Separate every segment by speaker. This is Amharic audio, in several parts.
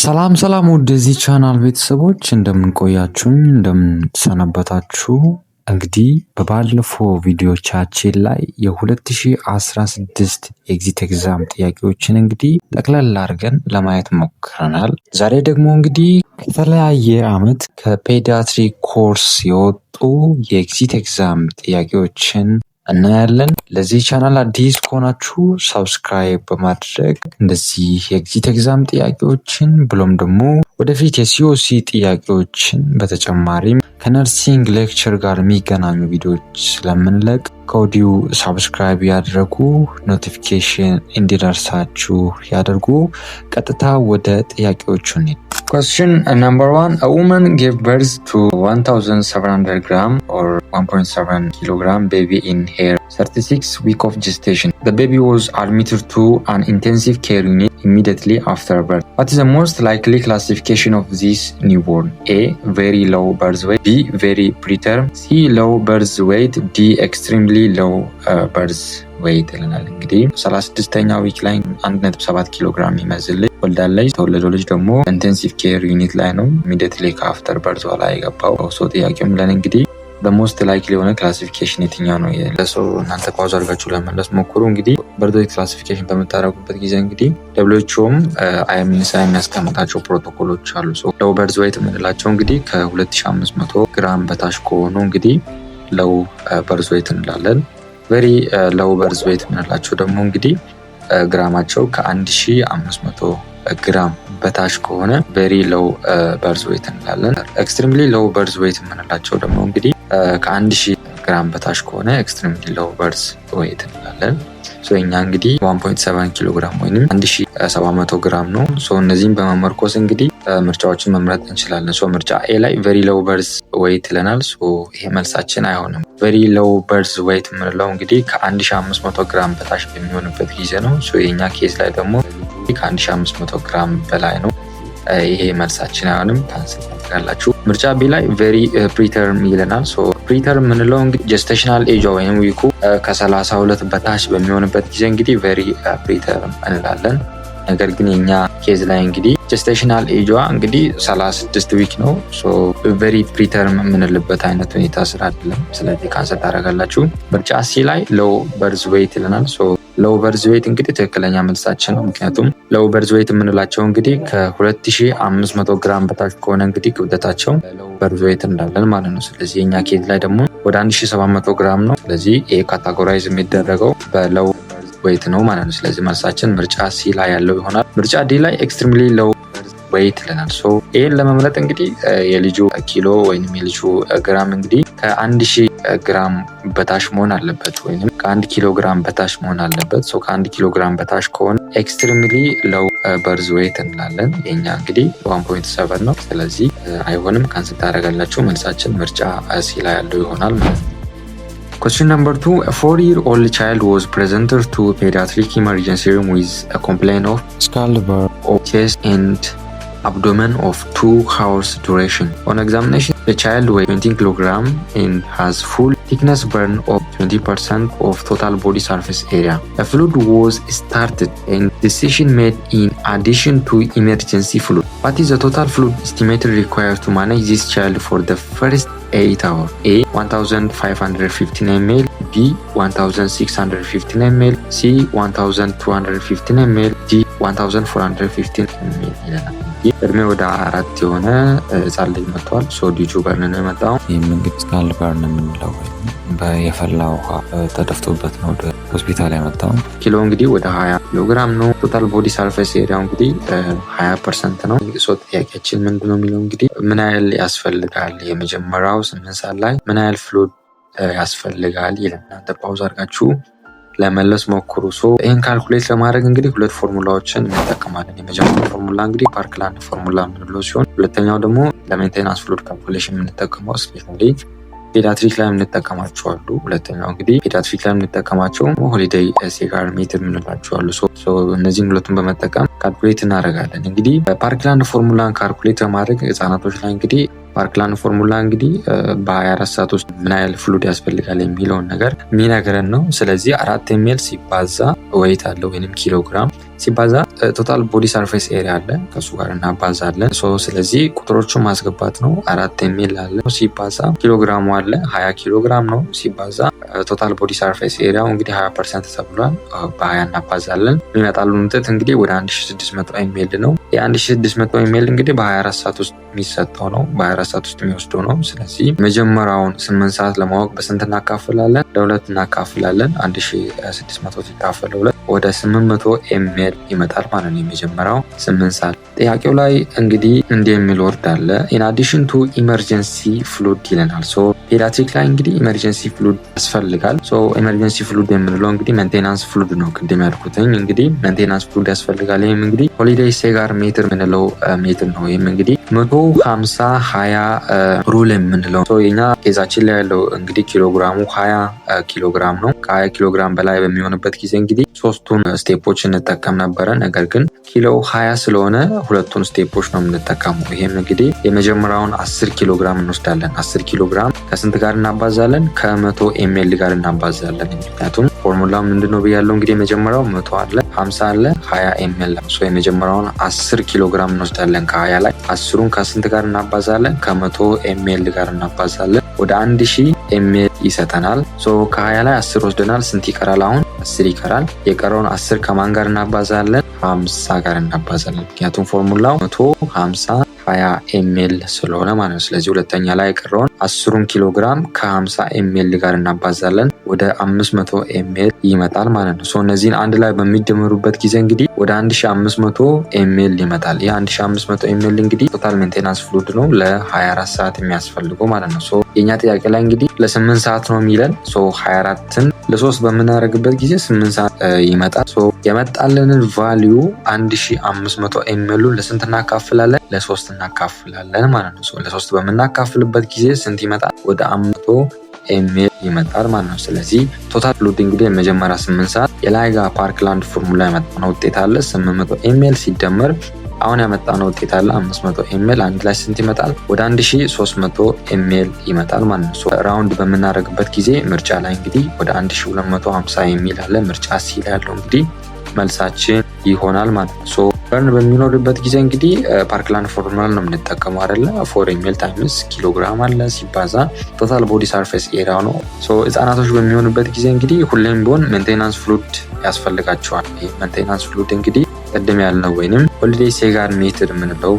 Speaker 1: ሰላም ሰላም ወደዚህ ቻናል ቤተሰቦች እንደምንቆያችሁኝ እንደምንሰነበታችሁ። እንግዲህ በባለፈው ቪዲዮቻችን ላይ የ2016 ኤግዚት ኤግዛም ጥያቄዎችን እንግዲህ ጠቅለል አድርገን ለማየት ሞክረናል። ዛሬ ደግሞ እንግዲህ ከተለያየ አመት ከፔዲያትሪክ ኮርስ የወጡ የኤግዚት ኤግዛም ጥያቄዎችን እናያለን። ለዚህ ቻናል አዲስ ከሆናችሁ ሰብስክራይብ በማድረግ እንደዚህ የኤግዚት ኤግዛም ጥያቄዎችን ብሎም ደግሞ ወደፊት የሲኦሲ ጥያቄዎችን በተጨማሪም ከነርሲንግ ሌክቸር ጋር የሚገናኙ ቪዲዮዎች ስለምንለቅ ከወዲሁ ሰብስክራይብ ያድርጉ፣ ኖቲፊኬሽን እንዲደርሳችሁ ያድርጉ። ቀጥታ ወደ ጥያቄዎቹ እንሂድ። Question number 1. A woman gave birth to 1,700 gram or 1.7 kilogram baby in her 36 week of gestation. The baby was admitted to an intensive care unit immediately after birth. What is the most likely classification of this newborn? A. Very low birth weight. B. Very preterm. C. Low birth weight. D. Extremely low birth weight ይለናል። እንግዲህ 36ኛ ዊክ ላይ 1.7 ኪሎ ግራም ይመስል ወልዳለች። ተወለደው ልጅ ደግሞ ኢንቴንሲቭ ኬር ዩኒት ላይ ነው ኢሚዲየትሊ ከአፍተር በርዝ ላይ የገባው። ሶ ጥያቄውም ለን እንግዲህ በሞስት ላይክሊ የሆነ ክላሲፊኬሽን የትኛው ነው? ለሶ እናንተ ፓውዝ አድርጋችሁ ለመለስ ሞክሩ። እንግዲህ በርዝ ዌይት ክላሲፊኬሽን በምታደርጉበት ጊዜ እንግዲህ ደብሊውኤችኦም አይኤምኤስ የሚያስቀምጣቸው ፕሮቶኮሎች አሉ። ሶ ሎው በርዝ ዌይት የምንላቸው እንግዲህ ከ2500 ግራም በታች ከሆኑ እንግዲህ ሎው በርዝ ዌይት እንላለን። ቬሪ ሎው በርዝ ዌይት የምንላቸው ደግሞ እንግዲህ ግራማቸው ከ1500 ግራም በታች ከሆነ ቬሪ ሎው በርዝ ዌይት እንላለን። ኤክስትሪምሊ ሎው በርዝ ዌይት የምንላቸው ደግሞ እንግዲህ ከ1000 ግራም በታች ከሆነ ኤክስትሪምሊ ሎው በርዝ ዌይት እንላለን። እኛ እንግዲህ 1.7 ኪሎ ግራም ወይም 1700 ግራም ነው። እነዚህን በመመርኮስ እንግዲህ ምርጫዎችን መምረጥ እንችላለን። ምርጫ ኤ ላይ ቬሪ ሎው በርዝ ዌይት ይለናል። ይሄ መልሳችን አይሆንም። ቬሪ ሎው በርዝ ዌይት የምንለው እንግዲህ ከ1500 ግራም በታች በሚሆንበት ጊዜ ነው። የኛ ኬዝ ላይ ደግሞ ከ1500 ግራም በላይ ነው። ይሄ መልሳችን አይሆንም። ካንስል ታደርጋላችሁ። ምርጫ ቢ ላይ ቬሪ ፕሪተርም ይለናል። ፕሪተርም የምንለው እንግዲህ ጀስቴሽናል ኤጇ ወይም ዊኩ ከ32 በታች በሚሆንበት ጊዜ እንግዲህ ቬሪ ፕሪተርም እንላለን። ነገር ግን የኛ ኬዝ ላይ እንግዲህ ጀስቴሽናል ኤጇ እንግዲህ 36 ዊክ ነው። ቬሪ ፕሪተርም የምንልበት አይነት ሁኔታ ስራ አይደለም። ስለዚህ ካንሰል ታደርጋላችሁ። ምርጫ ሲ ላይ ሎው በርዝ ዌይት ይለናል። ሎው በርዝ ዌይት እንግዲህ ትክክለኛ መልሳችን ነው። ምክንያቱም ሎው በርዝ ዌይት የምንላቸው እንግዲህ ከ2500 ግራም በታች ከሆነ እንግዲህ ክብደታቸው ሎው በርዝ ዌይት እንዳለን ማለት ነው። ስለዚህ የኛ ኬዝ ላይ ደግሞ ወደ 1700 ግራም ነው። ስለዚህ ይሄ ካታጎራይዝ የሚደረገው በሎው ዌይት ነው ማለት ነው። ስለዚህ መልሳችን ምርጫ ሲ ላይ ያለው ይሆናል። ምርጫ ዲ ላይ ኤክስትሪምሊ ሎው ዌይት ይለናል። ይህን ለመምረጥ እንግዲህ የልጁ ኪሎ ወይም የልጁ ግራም እንግዲህ ከ1000 ግራም በታች መሆን አለበት ወይም ከ1 ኪሎ ግራም በታች መሆን አለበት። ከ1 ኪሎ ግራም በታች ከሆነ ኤክስትሪምሊ ሎው በርዝ ዌይት እንላለን። የኛ እንግዲህ 1.7 ነው። ስለዚህ አይሆንም፣ ካንስል ታደርጋላችሁ። መልሳችን ምርጫ ሲ ላይ ያለው ይሆናል ማለት ነው። Question number 2. A 4-year-old child was presented to pediatric emergency room with a complaint of scalding of chest and abdomen of 2 hours duration. On examination, the child weighs 20 kg and has full thickness burn of 20% of total body surface area. A fluid was started and decision made in addition to emergency fluid. What is the total fluid estimated required to manage this child for the first 8 hours? A. 1515 ml. B. 1615 ml. C. 1215 ml. D. 1415 ml ይለናል። እድሜ ወደ 4 የሆነ ህጻን ልጅ መጥቷል። ዲጁ በርን ነው የመጣው። ይህም እንግዲህ ስካልድ በርን የምንለው የፈላ ውሃ ተደፍቶበት ነው ወደ ሆስፒታል ያመጣው። ኪሎ እንግዲህ ወደ 20 ኪሎ ግራም ነው። ቶታል ቦዲ ሰርፌስ ኤሪያው እንግዲህ 20% ነው። ጥያቄያችን ምንድነው የሚለው እንግዲህ ምን ያህል ያስፈልጋል? የመጀመሪያው 8 ሰዓት ላይ ምን ያህል ፍሉድ ያስፈልጋል ይላል። እናንተ ፓውዝ አድርጋችሁ ለመለስ ሞክሩ። ይህን ካልኩሌት ለማድረግ እንግዲህ ሁለት ፎርሙላዎችን እንጠቀማለን። የመጀመሪያው ፎርሙላ እንግዲህ ፓርክላንድ ፎርሙላ የምንለው ሲሆን ሁለተኛው ደግሞ ለሜንቴናንስ ፍሉድ ካልኩሌሽን የምንጠቀመው ስፔሻሊ ፔዲያትሪክ ላይ የምንጠቀማቸው አሉ። ሁለተኛው እንግዲህ ፔዲያትሪክ ላይ የምንጠቀማቸው ሆሊዴይ ሲጋር ሜትር የምንላቸው አሉ። እነዚህን ሁለቱን በመጠቀም ካልኩሌት እናደርጋለን። እንግዲህ ፓርክላንድ ፎርሙላን ካልኩሌት ለማድረግ ህጻናቶች ላይ እንግዲህ ፓርክላንድ ፎርሙላ እንግዲህ በ24 ሰዓት ውስጥ ምን ያህል ፍሉድ ያስፈልጋል የሚለውን ነገር የሚነግረን ነው። ስለዚህ 4 ml ሲባዛ ዌይት አለው ወይም ኪሎግራም ሲባዛ ቶታል ቦዲ ሰርፌስ ኤሪያ አለ ከሱ ጋር እናባዛለን። ስለዚህ ቁጥሮቹን ማስገባት ነው። 4 የሚል አለ ሲባዛ ኪሎግራሙ አለ 20 ኪሎግራም ነው ሲባዛ ቶታል ቦዲ ሰርፌስ ኤሪያው እንግዲህ 20% ተብሏል። በ20 እናባዛለን። የሚመጣልን ውጤት እንግዲህ ወደ 1600 ኤምኤል ነው። የ1600 ኤምኤል እንግዲህ በ24 ሰዓት ውስጥ የሚሰጠው ነው። በ24 ሰዓት ውስጥ የሚወስደው ነው። ስለዚህ መጀመሪያውን 8 ሰዓት ለማወቅ በስንት እናካፍላለን? ለ2 እናካፍላለን። 1600 ሲካፈል ለ2 ወደ 800 ኤምኤል ይመጣል ማለት ነው። የመጀመሪያው 8 ሰዓት። ጥያቄው ላይ እንግዲህ እንዲህ የሚል ወርድ አለ in addition to emergency fluid ይለናል። ፔዲያትሪክ ላይ እንግዲህ ኢመርጀንሲ ፍሉድ ያስፈልጋል። ኢመርጀንሲ ፍሉድ የምንለው እንግዲህ ሜንቴናንስ ፍሉድ ነው። ቅድም ያልኩትኝ እንግዲህ ሜንቴናንስ ፍሉድ ያስፈልጋል። ይህም እንግዲህ ሆሊዴይ ሴጋር ሜትር የምንለው ሜትር ነው። ይህም እንግዲህ 150 20 ሩል የምንለው የኛ ኬዛችን ላይ ያለው እንግዲህ ኪሎግራሙ 20 ኪሎግራም ነው። ከ20 ኪሎግራም በላይ በሚሆንበት ጊዜ እንግዲህ ሶስቱን ስቴፖች እንጠቀም ነበረ። ነገር ግን ኪሎ 20 ስለሆነ ሁለቱን ስቴፖች ነው የምንጠቀመው። ይህም እንግዲህ የመጀመሪያውን 10 ኪሎግራም እንወስዳለን። 10 ኪሎግራም ከስንት ጋር እናባዛለን? ከ100 ኤምኤል ጋር እናባዛለን። ምክንያቱም ፎርሙላው ምንድነው ብያለው እንግዲህ የመጀመሪያው 100 አለ 50 አለ 20 ኤምኤል ነው። የመጀመሪያውን 10 ኪሎግራም እንወስዳለን ከ20 ላይ 10ሩን ከስንት ጋር እናባዛለን? ከ100 ኤምኤል ጋር እናባዛለን። ወደ 1000 ኤምኤል ይሰጠናል። ከ20 ላይ 10 ወስደናል። ስንት ይቀራል? አሁን 10 ይቀራል። የቀረውን 10 ከማን ጋር እናባዛለን? 50 ጋር እናባዛለን። ምክንያቱም ፎርሙላው 150 20 ኤምኤል ስለሆነ ማለት ነው። ስለዚህ ሁለተኛ ላይ የቀረውን 10 ኪሎግራም ከ50 ኤምኤል ጋር እናባዛለን። ወደ 500 ኤምኤል ይመጣል ማለት ነው። እነዚህን አንድ ላይ በሚደመሩበት ጊዜ እንግዲህ ወደ 1500 ኤምኤል ይመጣል። ይህ 1500 ኤምኤል እንግዲህ ቶታል ሜንቴናንስ ፍሉድ ነው ለ24 ሰዓት የሚያስፈልገው ማለት ነው። የኛ ጥያቄ ላይ እንግዲህ ለ8 ሰዓት ነው የሚለን። 24ን ለ3 በምናደርግበት ጊዜ 8 ሰዓት ይመጣል። የመጣልንን ቫልዩ 1500 ኤምኤሉን ለስንት እናካፍላለን? ለ3 እናካፍላለን ማለት ነው። ለ3 በምናካፍልበት ጊዜ ስንት ይመጣል? ወደ 500 ኤምኤል ይመጣል ማለት ነው። ስለዚህ ቶታል ፍሉድ እንግዲህ የመጀመሪያ 8 ሰዓት የላይጋ ፓርክላንድ ፎርሙላ ያመጣነው ውጤት አለ 800 ኤምኤል ሲደመር አሁን ያመጣነው ውጤት አለ 500 ኤምኤል አንድ ላይ ስንት ይመጣል? ወደ 1300 ኤምኤል ይመጣል ማለት ነው። ራውንድ በምናደርግበት ጊዜ ምርጫ ላይ እንግዲህ ወደ 1250 ኤምኤል አለ። ምርጫ ሲ ላይ ያለው እንግዲህ መልሳችን ይሆናል ማለት ነው። በርን በሚኖርበት ጊዜ እንግዲህ ፓርክላንድ ፎርሙላ ነው የምንጠቀመው አይደለ? 4 ኤምኤል ታይምስ ኪሎግራም አለ ሲባዛ ቶታል ቦዲ ሰርፌስ ኤሪያ ነው። ህጻናቶች በሚሆኑበት ጊዜ እንግዲህ ሁሌም ቢሆን ሜንቴናንስ ፍሉድ ያስፈልጋቸዋል። ይህ ሜንቴናንስ ፍሉድ እንግዲህ ቅድም ያልነው ወይንም ሆሊዴይ ሴጋር ሜትር የምንለው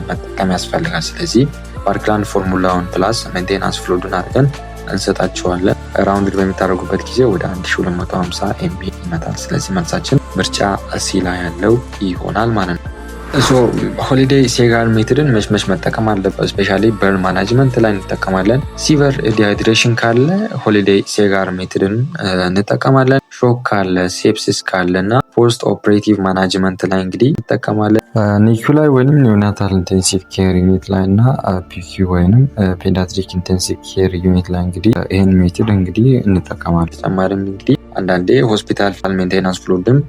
Speaker 1: መጠቀም ያስፈልጋል። ስለዚህ ፓርክላንድ ፎርሙላውን ፕላስ ሜንቴናንስ ፍሉድን አድርገን እንሰጣቸዋለን። ራውንድ በሚታረጉበት ጊዜ ወደ 1250 ኤምኤል ይመጣል። ስለዚህ መልሳችን ምርጫ ሲ ላይ ያለው ይሆናል ማለት ነው። ሆሊዴይ ሴጋር ሜትድን መች መጠቀም አለበት? ስፔሻሊ በርን ማናጅመንት ላይ እንጠቀማለን። ሲቨር ዲሃይድሬሽን ካለ ሆሊዴይ ሴጋር ሜትድን እንጠቀማለን። ሾክ ካለ፣ ሴፕሲስ ካለ እና ፖስት ኦፕሬቲቭ ማናጅመንት ላይ እንግዲህ እንጠቀማለን። ኒኩ ላይ ወይንም ኒዮናታል ኢንቴንሲቭ ኬር ዩኒት ላይ እና ፒኪ ወይንም ፔዲያትሪክ ኢንቴንሲቭ ኬር ዩኒት ላይ እንግዲህ ይህን ሜትድ እንግዲህ እንጠቀማለን። ተጨማሪም እንግዲህ አንዳንዴ ሆስፒታል ሜንቴናንስ ፍሉድም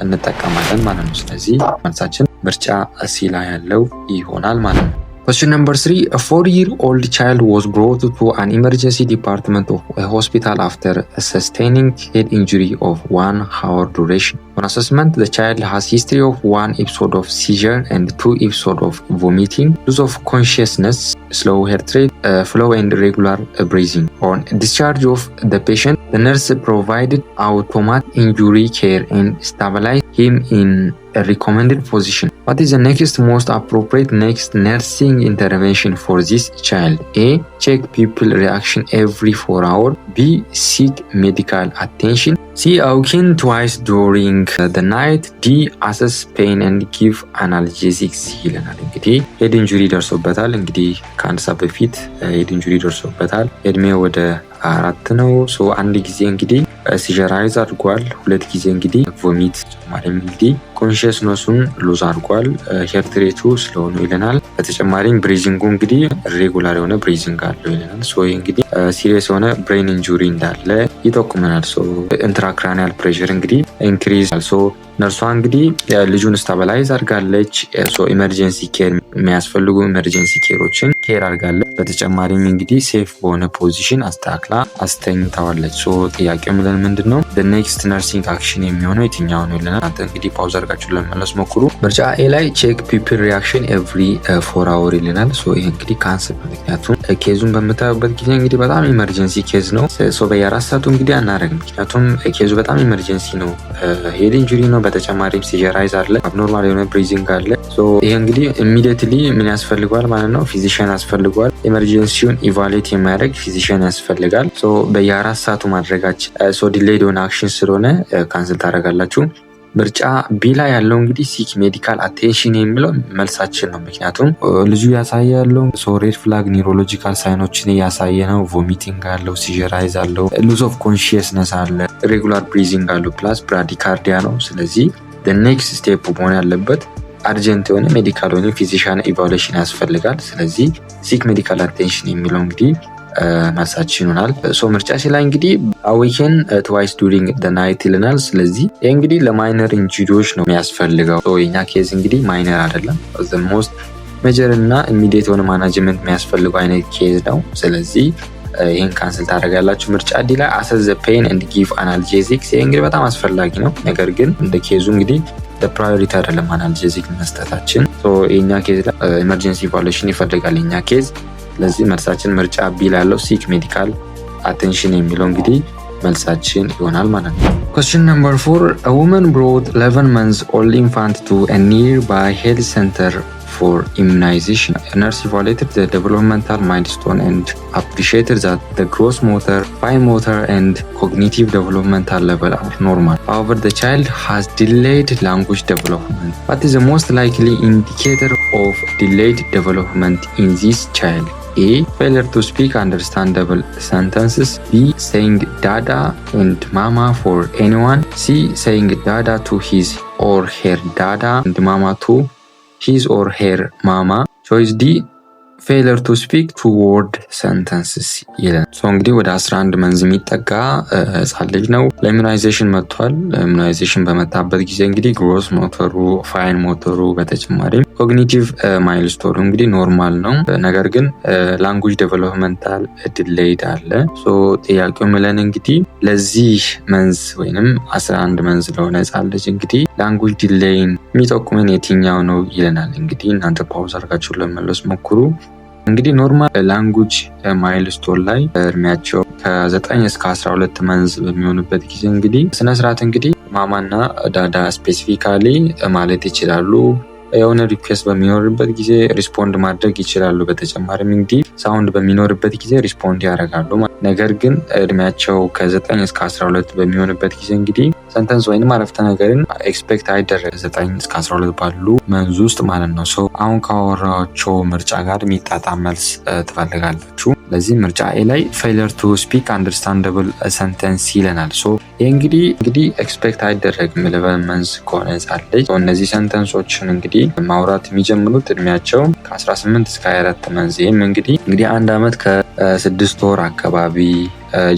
Speaker 1: እንጠቀማለን ማለት ነው። ስለዚህ መልሳችን ምርጫ ሲ ላይ ያለው ይሆናል ማለት ነው። Question number 3. A 4-year-old child was brought to an emergency department of a hospital after sustaining head injury of 1 hour duration. On assessment, the child has history of 1 episode of seizure and 2 episodes of vomiting, loss of consciousness, slow heart rate, flow and regular breathing. On discharge of the patient, the nurse provided automatic injury care and stabilized him in a recommended position. What is the next most appropriate next nursing intervention for this child? A. Check pupil reaction every 4 hours. B. Seek medical attention. C. Awaken twice during the night. D. Assess pain and give analgesics ይለናል። እንግዲህ ሄድ ኢንጁሪ ደርሶበታል። እንግዲህ ከአንድ ሰዓት በፊት ሄድ ኢንጁሪ ደርሶበታል። እድሜ ወደ 4 ነው። አንድ ጊዜ እንግዲህ ሲጀራይዝ አድርጓል። 2 ጊዜ እንግዲህ ቮሚት ተጨማሪም እንግዲህ ኮንሽስነሱን ሉዝ አድርጓል። ሄርት ሬቱ ስለሆነ ይለናል። በተጨማሪም ብሪዚንጉ እንግዲህ ሬጉላር የሆነ ብሪዚንግ አለው ይለናል። እንግዲህ ሲሪየስ የሆነ ብሬን ኢንጁሪ እንዳለ ይጠቁመናል። ኢንትራክራኒያል ፕሬሸር እንግዲህ ኢንክሪዝ ነርሷ እንግዲህ ልጁን ስታብላይዝ አድርጋለች። ኢመርጀንሲ ኬር የሚያስፈልጉ ኢመርጀንሲ ኬሮችን ኬር አድርጋለች። በተጨማሪም እንግዲህ ሴፍ በሆነ ፖዚሽን አስተካክላ አስተኝታዋለች። ሶ ጥያቄው የሚለን ምንድን ነው? ኔክስት ነርሲንግ አክሽን የሚሆነው የትኛው ነው ይለናል። አንተ እንግዲህ ፓውዝ አድርጋችሁ ለመመለስ ሞክሩ። ምርጫ ኤ ላይ ቼክ ፒፕል ሪያክሽን ኤቭሪ 4 አወር ይለናል። ሶ ይህ እንግዲህ ካንስል፣ ምክንያቱም ኬዙን በምታዩበት ጊዜ እንግዲህ በጣም ኢመርጀንሲ ኬዝ ነው። ሶ በየ4 ሰዓቱ እንግዲህ አናደርግም፣ ምክንያቱም ኬዙ በጣም ኢመርጀንሲ ነው። ሄድ ኢንጁሪ ነው። በተጨማሪም ሲጀራይዝ አለ፣ አብኖርማል የሆነ ብሪዚንግ አለ። ሶ ይህ እንግዲህ ኢሚዲየትሊ ምን ያስፈልገዋል ማለት ነው? ፊዚሽያን ያስፈልገዋል። ኤመርጀንሲውን ኢቫሉዌት የሚያደርግ ፊዚሽያን ያስፈልጋል። ሶ በየ4 ሰዓቱ ማድረጋችን ሶ ዲሌይድ የሆነ አክሽን ስለሆነ ካንስል ታደርጋላችሁ። ምርጫ ቢ ላይ ያለው እንግዲህ ሲክ ሜዲካል አቴንሽን የሚለው መልሳችን ነው። ምክንያቱም ልጁ ያሳየ ያለው ሬድ ፍላግ ኒውሮሎጂካል ሳይኖችን እያሳየ ነው። ቮሚቲንግ አለው፣ ሲጀራይዝ አለው፣ ሉዝ ኦፍ ኮንሽየስነስ አለ፣ ሬጉላር ብሪዚንግ አለው፣ ፕላስ ብራዲካርዲያ ነው። ስለዚህ ኔክስት ስቴፕ መሆን ያለበት አርጀንት የሆነ ሜዲካል ወይም ፊዚሽያን ኢቫሉዌሽን ያስፈልጋል። ስለዚህ ሲክ ሜዲካል አቴንሽን የሚለው እንግዲህ መልሳችን ይሆናል። ሶ ምርጫ ሲ ላይ እንግዲህ አዌከን ትዋይስ ዱሪንግ ደ ናይት ይለናል። ስለዚህ ይህ እንግዲህ ለማይነር ኢንጁሪዎች ነው የሚያስፈልገው። የኛ ኬዝ እንግዲህ ማይነር አይደለም፣ ሞስት ሜጀር እና ኢሚዲየት የሆነ ማናጅመንት የሚያስፈልገው አይነት ኬዝ ነው። ስለዚህ ይህን ካንስል ታደርጋላችሁ። ምርጫ ዲ ላይ አሰስ ዘ ፔን ኤንድ ጊቭ አናልጄዚክስ። ይህ እንግዲህ በጣም አስፈላጊ ነው፣ ነገር ግን እንደ ኬዙ እንግዲህ ፕራዮሪቲ አይደለም አናልጄዚክ መስጠታችን። የኛ ኬዝ ላይ ኢመርጀንሲ ኢቫሉዌሽን ይፈልጋል የኛ ኬዝ። ስለዚህ መልሳችን ምርጫ ቢ ላለው ሲክ ሜዲካል አቴንሽን የሚለው እንግዲህ መልሳችን ይሆናል ማለት ነው። Question number 4. A woman brought 11 months old infant to a nearby health center for immunization. A nurse evaluated the developmental milestone and appreciated that the gross motor, fine motor and cognitive developmental level are normal. However, the child has delayed language development. What is the most likely indicator of delayed development in this child? A. Failure to speak understandable sentences. B. Saying dada and mama for anyone. C. Saying dada to his or her dada and mama to his or her mama. Choice D. ፌለር ቱ ስፒክ ቱ ወርድ ሰንተንስስ ይላል። እንግዲህ ወደ 11 መንዝ የሚጠጋ ህጻን ልጅ ነው። ለኢሙናይዜሽን መጥቷል። ኢሙናይዜሽን በመጣበት ጊዜ እንግዲህ ግሮስ ሞተሩ፣ ፋይን ሞተሩ በተጨማሪም ኮግኒቲቭ ማይልስቶኑ እንግዲህ ኖርማል ነው። ነገር ግን ላንጉጅ ዴቨሎፕመንታል ዲሌይድ አለ። ጥያቄው ምለን እንግዲህ ለዚህ መንዝ ወይንም 11 መንዝ ለሆነ ህጻን ልጅ እንግዲህ ላንጉጅ ዲሌይን የሚጠቁመን የትኛው ነው ይለናል። እንግዲህ እናንተ ፓውዝ አድርጋችሁ ለመመለስ ሞክሩ። እንግዲህ ኖርማል ላንጉጅ ማይልስቶን ላይ እድሜያቸው ከ9 እስከ 12 መንዝ በሚሆኑበት ጊዜ እንግዲህ ስነስርዓት እንግዲህ ማማና ዳዳ ስፔሲፊካሊ ማለት ይችላሉ። የሆነ ሪኩዌስት በሚኖርበት ጊዜ ሪስፖንድ ማድረግ ይችላሉ። በተጨማሪም እንግዲህ ሳውንድ በሚኖርበት ጊዜ ሪስፖንድ ያደርጋሉ። ነገር ግን እድሜያቸው ከ9 እስከ 12 በሚሆንበት ጊዜ እንግዲህ ሰንተንስ ወይም አረፍተ ነገርን ኤክስፔክት አይደረግ 9 እስከ 12 ባሉ መንዝ ውስጥ ማለት ነው። አሁን ካወራቸው ምርጫ ጋር የሚጣጣም መልስ ትፈልጋላችሁ። ለዚህ ምርጫ ኤ ላይ ፌለር ቱ ስፒክ አንደርስታንደብል ሰንተንስ ይለናል። ይህ እንግዲህ ኤክስፔክት አይደረግም ለበን መንዝ ከሆነ ህጻን ልጅ። እነዚህ ሰንተንሶችን እንግዲህ ማውራት የሚጀምሩት እድሜያቸው ከ18 እስከ 24 መንዝ። ይህም እንግዲህ 1 ዓመት ከ6 ወር አካባቢ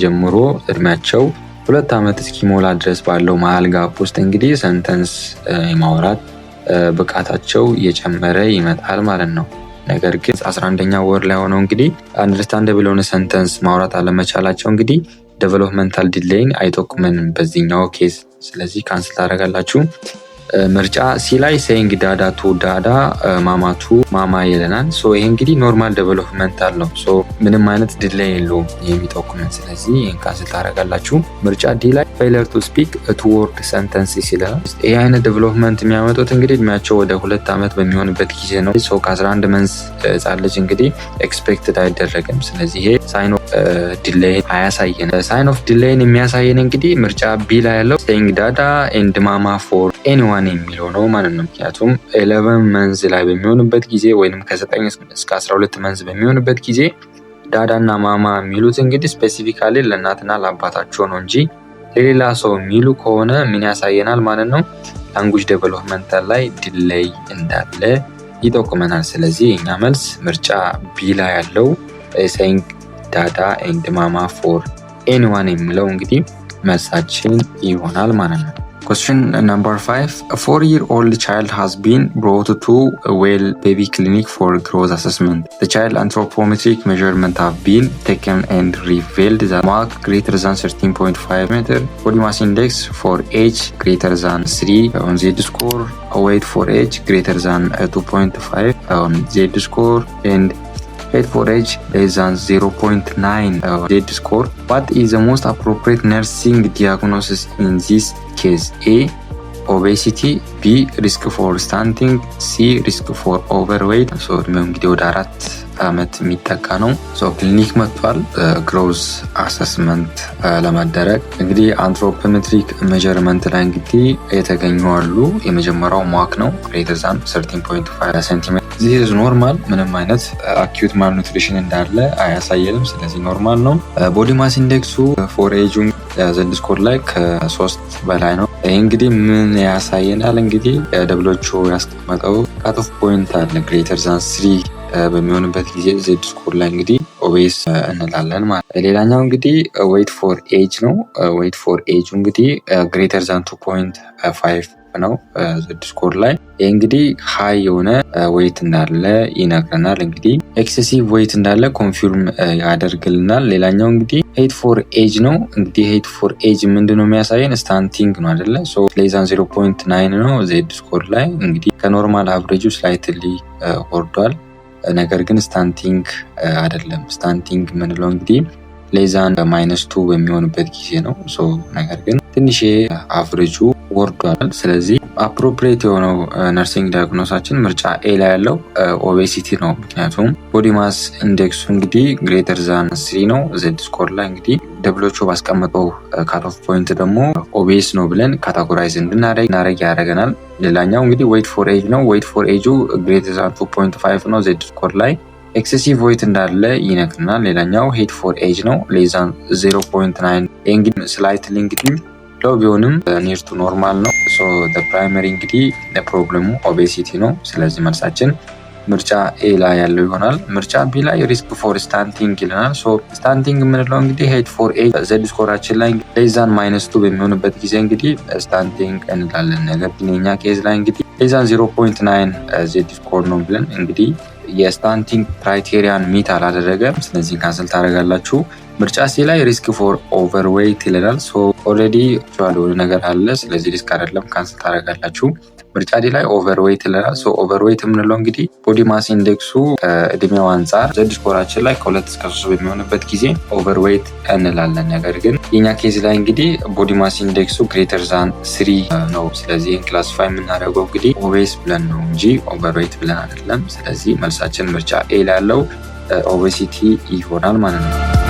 Speaker 1: ጀምሮ እድሜያቸው 2 ዓመት እስኪሞላ ድረስ ባለው መሀል ጋፕ ውስጥ እንግዲህ ሰንተንስ የማውራት ብቃታቸው እየጨመረ ይመጣል ማለት ነው። ነገር ግን 11ኛ ወር ላይ ሆነው እንግዲህ አንደርስታንደብል የሆነ ሰንተንስ ማውራት አለመቻላቸው እንግዲህ ዴቨሎፕመንታል ዲሌይን አይጠቁመንም በዚህኛው ኬስ። ስለዚህ ካንስል ታደርጋላችሁ። ምርጫ ሲ ላይ ሴይንግ ዳዳ ቱ ዳዳ ማማ ቱ ማማ ይለናል። ይሄ እንግዲህ ኖርማል ዴቨሎፕመንታል ነው። ምንም አይነት ዲሌይ የለውም የሚጠቁመን። ስለዚህ ይህን ካንስል ታደርጋላችሁ። ምርጫ ዲ ላይ ፌለር ቱ ስፒክ ቱ ወርድ ሰንተንስስ ይለናል። ይህ አይነት ዴቨሎፕመንት የሚያመጡት እንግዲህ እድሜያቸው ወደ 2 ዓመት በሚሆንበት ጊዜ ነው። ከ11 መንዝ ህጻን ልጅ እንግዲህ ኤክስፔክትድ አይደረግም። ስለዚህ ይሄ ሳይን ኦፍ ዲሌይ አያሳየን። ሳይን ኦፍ ዲሌይን የሚያሳየን እንግዲህ ምርጫ ቢ ላይ ያለው ሴይንግ ዳዳ ኤንድ ማማ ፎር ኤኒዋን የሚለው ነው ማለት ነው። ምክንያቱም 11 መንዝ ላይ በሚሆንበት ጊዜ ወይም ከ9 እስከ 12 መንዝ በሚሆንበት ጊዜ ዳዳና ማማ የሚሉት እንግዲህ ስፔሲፊካሊ ለእናትና ለአባታቸው ነው እንጂ ለሌላ ሰው የሚሉ ከሆነ ምን ያሳየናል ማለት ነው? ላንጉጅ ዴቨሎፕመንታል ላይ ዲሌይ እንዳለ ይጠቁመናል። ስለዚህ የኛ መልስ ምርጫ ቢ ላይ ያለው ሴይንግ ዳዳ ኤንድ ማማ ፎር ኤኒዋን የሚለው እንግዲህ መልሳችን ይሆናል ማለት ነው። Question number 5. A 4-year-old child has been brought to a well baby clinic for growth assessment. The child anthropometric measurement have been taken and revealed that mark greater than 13.5 meter, body mass index for age greater than 3 on Z-score, weight for age greater than 2.5 on Z-score, and height for age less than 0.9 Z-score. What is the most appropriate nursing diagnosis in this case? A. Obesity, B. risk for stunting, C. risk for overweight. እድሜው እንግዲህ ወደ 4 ዓመት የሚጠጋ ነው። ክሊኒክ መጥቷል ግሮዝ አሰስመንት ለማደረግ። እንግዲህ አንትሮፖሜትሪክ ሜዠርመንት ላይ እንግዲህ የተገኙ አሉ። የመጀመሪያው ማክ ነው ግሬተር ዛን 13.5 ሴንቲሜትር። ዚስ ኢዝ ኖርማል፣ ምንም አይነት አኪዩት ማልኑትሪሽን እንዳለ አያሳየንም። ስለዚህ ኖርማል ነው። ቦዲ ማስ ኢንዴክሱ ፎር ኤጁ Z-ስኮር ላይ ከ3 በላይ ነው። ይህ እንግዲህ ምን ያሳየናል? እንግዲህ ደብሎቹ ያስቀመጠው ካት ኦፍ ፖይንት አለ ግሬተር ዛን 3 በሚሆንበት ጊዜ Z-ስኮር ላይ እንግዲህ ኦቤስ እንላለን ማለት። ሌላኛው እንግዲህ ዌይት ፎር ኤጅ ነው። ዌይት ፎር ኤጁ እንግዲህ ግሬተር ዛን 2.5 ነው Z-ስኮር ላይ። ይህ እንግዲህ ሃይ የሆነ ዌይት እንዳለ ይነግረናል። እንግዲህ ኤክሴሲቭ ዌይት እንዳለ ኮንፊርም ያደርግልናል። ሌላኛው እንግዲህ ሄይት ፎር ኤጅ ነው። እንግዲህ ሄይት ፎር ኤጅ ምንድነው የሚያሳየን? ስታንቲንግ ነው አይደለ? ሌዛን 0.9 ነው Z-ስኮር ላይ። እንግዲህ ከኖርማል አቨሬጁ ስላይትሊ ወርዷል። ነገር ግን ስታንቲንግ አይደለም። ስታንቲንግ የምንለው እንግዲህ ሌዛን -2 በሚሆንበት ጊዜ ነው። ነገር ግን ትንሽ አቨሬጁ ወርዷል። ስለዚህ አፕሮፕሪየት የሆነው ነርሲንግ ዳያግኖሳችን ምርጫ ኤ ላይ ያለው ኦቤሲቲ ነው። ምክንያቱም ቦዲ ማስ ኢንዴክሱ እንግዲህ ግሬተር ዛን 3 ነው Z-ስኮር ላይ። እንግዲህ ደብሎቹ ባስቀመጠው ካት ኦፍ ፖይንት ደግሞ ኦቤስ ነው ብለን ካታጎራይዝ እንድናደርግ ያደርገናል። ሌላኛው እንግዲህ ዌይት ፎር ኤጅ ነው። ዌይት ፎር ኤጁ ግሬተር ዛን 2.5 ነው Z-ስኮር ላይ። ኤክሴሲቭ ዌይት እንዳለ ይነግረናል። ሌላኛው ሄይት ፎር ኤጅ ነው ሌዛን 0.9። እንግዲህ ስላይትሊ እንግዲህ ሎው ቢሆንም ኒር ቱ ኖርማል ነው። ፕራይመሪ እንግዲህ ፕሮብለሙ ኦቤሲቲ ነው። ስለዚህ መልሳችን ምርጫ ኤ ላይ ያለው ይሆናል። ምርጫ ቢ ላይ ሪስክ ፎር ስታንቲንግ ይለናል። ስታንቲንግ የምንለው እንግዲህ ሄይት ፎር ኤጅ Z-ስኮራችን ላይ ሌዛን -2 በሚሆንበት ጊዜ እንግዲህ ስታንቲንግ እንላለን። ነገር ግን የኛ ኬዝ ላይ እንግዲህ ሌዛን 0.9 Z-ስኮር ነው ብለን እንግዲህ የስታንቲንግ ክራይቴሪያን ሚት አላደረገም። ስለዚህ ካንሰል ታደርጋላችሁ። ምርጫ ሲ ላይ ሪስክ ፎር ኦቨርዌይት ይለናል። ኦልሬዲ የሆነ ነገር አለ። ስለዚህ ሪስክ አይደለም፣ ካንሰል ታደርጋላችሁ። ምርጫ ዲ ላይ ኦቨርዌይት ይለናል። ኦቨርዌይት የምንለው እንግዲህ ቦዲ ማስ ኢንዴክሱ ከእድሜው አንጻር Z-ስኮራችን ላይ ከ2 እስከ 3 በሚሆንበት ጊዜ ኦቨርዌይት እንላለን። ነገር ግን የኛ ኬዝ ላይ እንግዲህ ቦዲ ማስ ኢንዴክሱ ግሬተር ዛን 3 ነው። ስለዚህ ክላሲፋይ የምናደርገው እንግዲህ ኦቤስ ብለን ነው እንጂ ኦቨርዌይት ብለን አይደለም። ስለዚህ መልሳችን ምርጫ ኤ ላይ ያለው ኦቤሲቲ ይሆናል ማለት ነው።